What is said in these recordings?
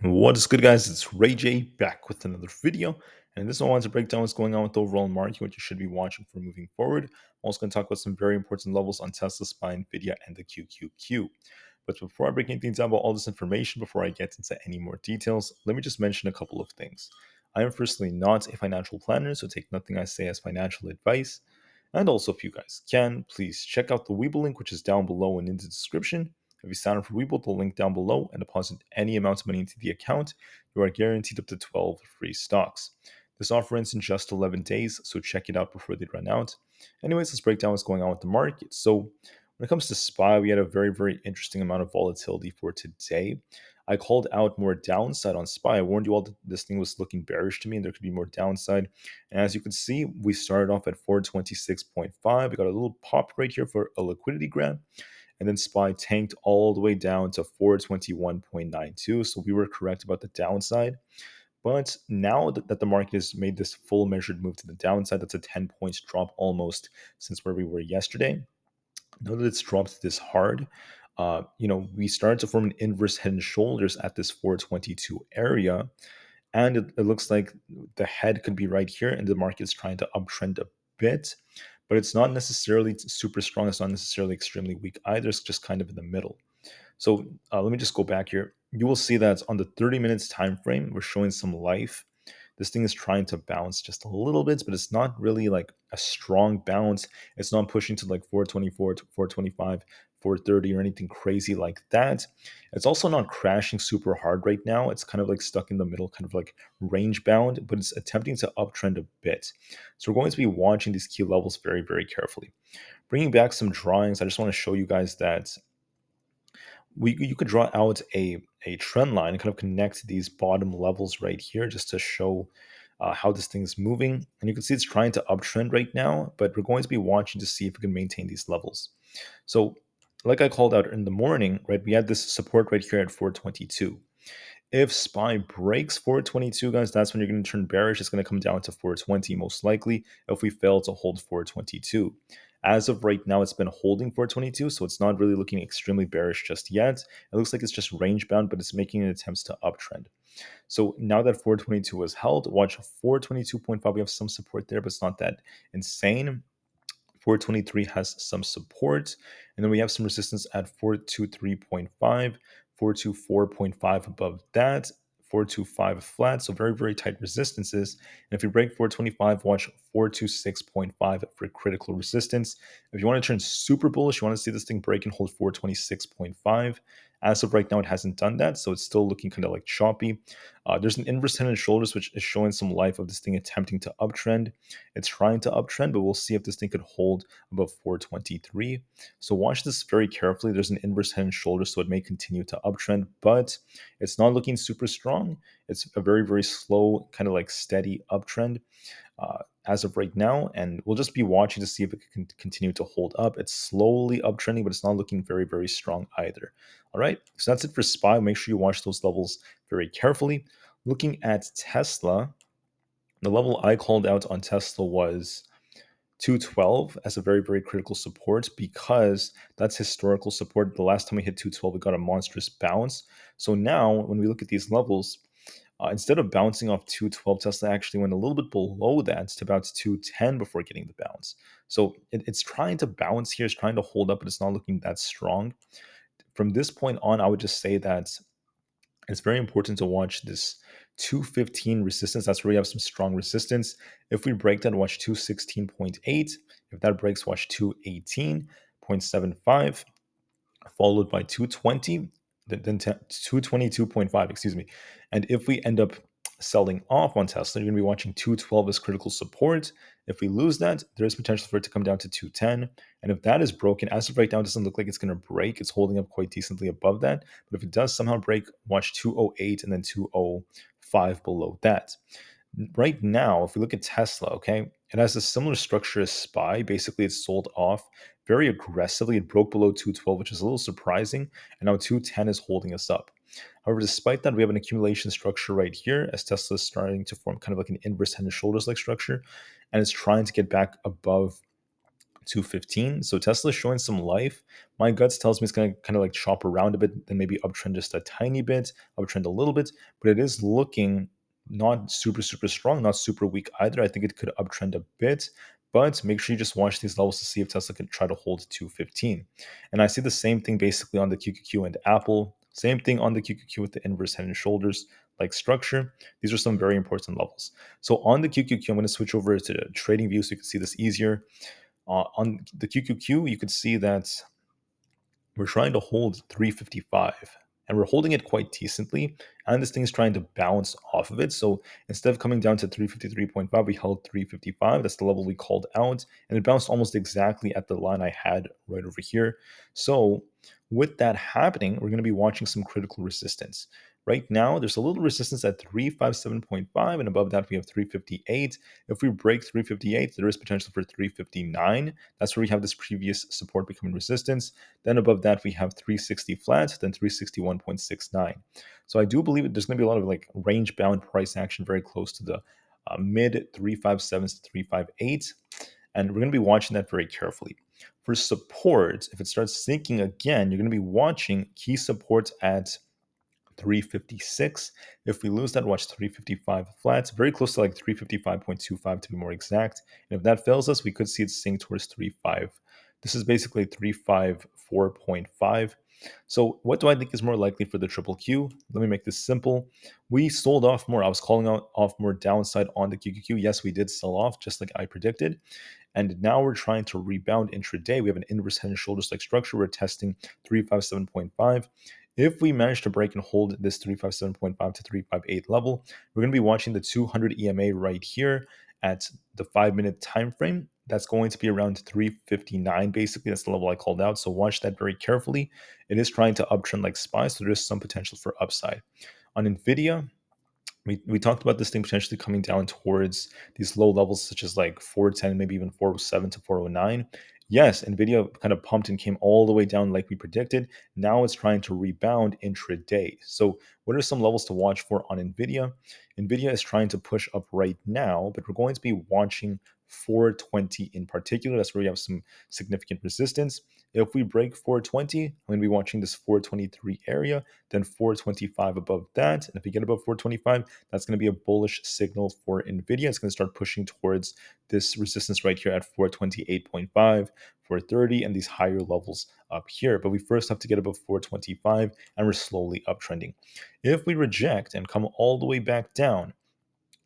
What is good, guys? It's Rey-Jay back with another video. And in this one, I want to break down what's going on with the overall market, what you should be watching for moving forward. I'm also going to talk about some very important levels on Tesla, SPY, Nvidia, and the QQQ. But before I break anything down about all this information, before I get into any more details, let me just mention a couple of things. I am firstly not a financial planner, so take nothing I say as financial advice. And also, if you guys can, please check out the Webull link, which is down below and in the description. If you sign up for Webull, the link down below, and deposit any amount of money into the account, you are guaranteed up to 12 free stocks. This offer ends in just 11 days, so check it out before they run out. Anyways, let's break down what's going on with the market. So, when it comes to SPY, we had a very, very interesting amount of volatility for today. I called out more downside on SPY. I warned you all that this thing was looking bearish to me and there could be more downside. And as you can see, we started off at 426.5. We got a little pop right here for a liquidity grab. And then SPY tanked all the way down to 421.92. So we were correct about the downside. But now that the market has made this full measured move to the downside, that's a 10 points drop almost since where we were yesterday. Now that it's dropped this hard, we started to form an inverse head and shoulders at this 422 area. And it looks like the head could be right here, and the market's trying to uptrend a bit, but it's not necessarily super strong. It's not necessarily extremely weak either. It's just kind of in the middle. So let me just go back here. You will see that on the 30 minutes time frame, we're showing some life. This thing is trying to bounce just a little bit, but it's not really like a strong bounce. It's not pushing to like 424 to 425, 430 or anything crazy like that. It's also not crashing super hard right now. It's kind of like stuck in the middle, kind of like range bound, but it's attempting to uptrend a bit. So we're going to be watching these key levels very, very carefully. Bringing back some drawings, I just want to show you guys that you could draw out a trend line and kind of connect these bottom levels right here just to show how this thing is moving. And you can see it's trying to uptrend right now, but we're going to be watching to see if we can maintain these levels. So like I called out in the morning, right, we had this support right here at 422. If SPY breaks 422, guys, that's when you're going to turn bearish. It's going to come down to 420 most likely if we fail to hold 422. As of right now, it's been holding 422, so it's not really looking extremely bearish just yet. It looks like it's just range bound, but it's making attempts to uptrend. So now that 422 is held, watch 422.5. We have some support there, but it's not that insane. 423 has some support, and then we have some resistance at 423.5, 424.5 above that, 425 flat, so very, very tight resistances. And if you break 425, watch 426.5 for critical resistance. If you want to turn super bullish, you want to see this thing break and hold 426.5. As of right now, it hasn't done that, so it's still looking kind of like choppy. There's an inverse head and shoulders, which is showing some life of this thing attempting to uptrend. It's trying to uptrend, but we'll see if this thing could hold above 423. So watch this very carefully. There's an inverse head and shoulders, so it may continue to uptrend, but it's not looking super strong. It's a very, very slow, kind of like steady uptrend as of right now, and we'll just be watching to see if it can continue to hold up. It's slowly uptrending, but it's not looking very, very strong either. All right, so that's it for SPY. Make sure you watch those levels very carefully. Looking at Tesla, the level I called out on Tesla was 212 as a very, very critical support because that's historical support. The last time we hit 212, we got a monstrous bounce. So now when we look at these levels, instead of bouncing off 212, Tesla actually went a little bit below that to about 210 before getting the bounce. So it's trying to bounce here, it's trying to hold up, but it's not looking that strong. From this point on, I would just say that it's very important to watch this 215 resistance. That's where we have some strong resistance. If we break that, watch 216.8. If that breaks, watch 218.75, followed by 220, then 222.5, excuse me. And if we end up selling off on Tesla, you're going to be watching 212 as critical support. If we lose that, there's potential for it to come down to 210. And if that is broken, as of right now, it doesn't look like it's going to break. It's holding up quite decently above that. But if it does somehow break, watch 208 and then 205 below that. Right now, if we look at Tesla, okay, it has a similar structure as SPY. Basically, it's sold off very aggressively. It broke below 212, which is a little surprising. And now 210 is holding us up. However, despite that, we have an accumulation structure right here as Tesla is starting to form kind of like an inverse head and shoulders like structure. And it's trying to get back above 215. So Tesla's showing some life. My guts tells me it's going to kind of like chop around a bit, then maybe uptrend just a tiny bit, uptrend a little bit, but it is looking not super strong, not super weak either. I think it could uptrend a bit, but make sure you just watch these levels to see if Tesla can try to hold 215. And I see the same thing basically on the QQQ and Aapl. Same thing on the QQQ with the inverse head and shoulders like structure. These are some very important levels. So on the QQQ, I'm going to switch over to trading view so you can see this easier. On the QQQ, you could see that we're trying to hold 355 and we're holding it quite decently. And this thing is trying to bounce off of it. So instead of coming down to 353.5, we held 355. That's the level we called out. And it bounced almost exactly at the line I had right over here. So with that happening, we're going to be watching some critical resistance. Right now, there's a little resistance at 357.5, and above that, we have 358. If we break 358, there is potential for 359. That's where we have this previous support becoming resistance. Then above that, we have 360 flat, then 361.69. So I do believe there's going to be a lot of like range bound price action very close to the mid 357s to 358. And we're going to be watching that very carefully. For support, if it starts sinking again, you're going to be watching key support at 356. If we lose that, watch 355 flats, very close to like 355.25 to be more exact. And if that fails us, we could see it sink towards 35. This is basically 354.5. So what do I think is more likely for the triple Q? Let me make this simple. We sold off more. I was calling out off more downside on the QQQ. Yes, we did sell off just like I predicted. And now we're trying to rebound intraday. We have an inverse head and shoulders like structure. We're testing 357.5. If we manage to break and hold this 357.5 to 358 level, we're going to be watching the 200 EMA right here at the 5-minute time frame. That's going to be around 359 basically. That's the level I called out. So watch that very carefully. It is trying to uptrend like SPY, so there's some potential for upside. On Nvidia, we talked about this thing potentially coming down towards these low levels, such as like 410, maybe even 407 to 409. Yes, Nvidia kind of pumped and came all the way down like we predicted. Now it's trying to rebound intraday. So, what are some levels to watch for on Nvidia? Nvidia is trying to push up right now, but we're going to be watching 420 in particular. That's where we have some significant resistance. If we break 420, I'm going to be watching this 423 area, then 425 above that. And if we get above 425, that's going to be a bullish signal for Nvidia. It's going to start pushing towards this resistance right here at 428.5, 430, and these higher levels up here. But we first have to get above 425, and we're slowly uptrending. If we reject and come all the way back down,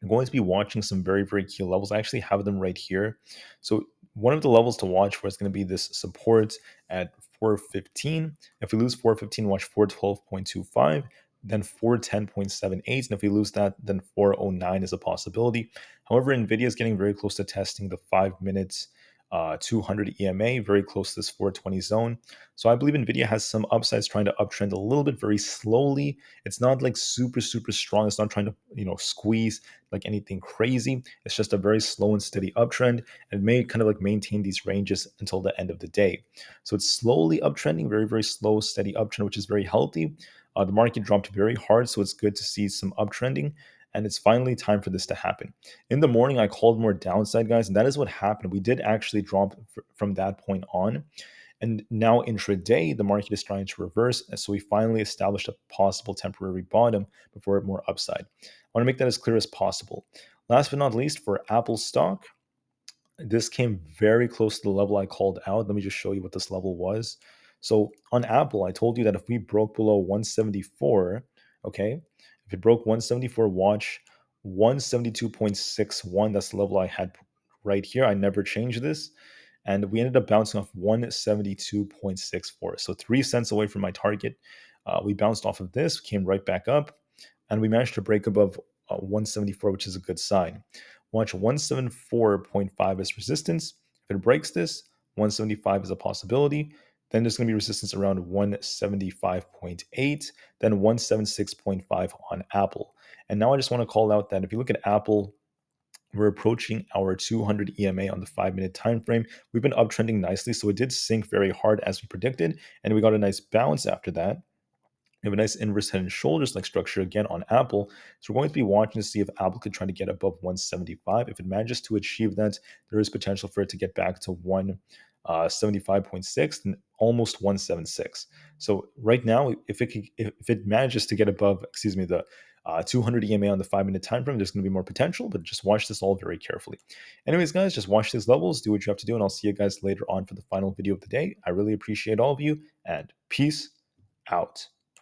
I'm going to be watching some very key levels. I actually have them right here. So one of the levels to watch for is going to be this support at 415. If we lose 415, watch 412.25, then 410.78. And if we lose that, then 409 is a possibility. However, Nvidia is getting very close to testing the 5 minutes 200 EMA, very close to this 420 zone. So I believe Nvidia has some upsides, trying to uptrend a little bit very slowly. It's not like super strong. It's not trying to squeeze like anything crazy. It's just a very slow and steady uptrend, and may kind of like maintain these ranges until the end of the day. So it's slowly uptrending, very slow, steady uptrend, which is very healthy. The market dropped very hard, so it's good to see some uptrending. And it's finally time for this to happen. In the morning, I called more downside, guys, and that is what happened. We did actually drop from that point on. And now intraday, the market is trying to reverse. And so we finally established a possible temporary bottom before more upside. I want to make that as clear as possible. Last but not least, for Apple stock, this came very close to the level I called out. Let me just show you what this level was. So on Apple, I told you that if we broke below 174, okay, if it broke 174, watch 172.61. That's the level I had right here. I never changed this. And we ended up bouncing off 172.64. So 3 cents away from my target. We bounced off of this, came right back up, and we managed to break above 174, which is a good sign. Watch 174.5 as resistance. If it breaks this, 175 is a possibility. Then there's going to be resistance around 175.8, then 176.5 on Apple. And now I just want to call out that if you look at Apple, we're approaching our 200 EMA on the 5-minute time frame. We've been uptrending nicely, so it did sink very hard as we predicted, and we got a nice bounce after that. We have a nice inverse head and shoulders like structure again on Apple. So we're going to be watching to see if Apple could try to get above 175. If it manages to achieve that, there is potential for it to get back to 75.6 and almost 176. So right now, if it manages to get above, excuse me, the 200 EMA on the 5 minute time frame, there's going to be more potential, but just watch this all very carefully. Anyways, guys, just watch these levels, do what you have to do, and I'll see you guys later on for the final video of the day. I really appreciate all of you, and peace out.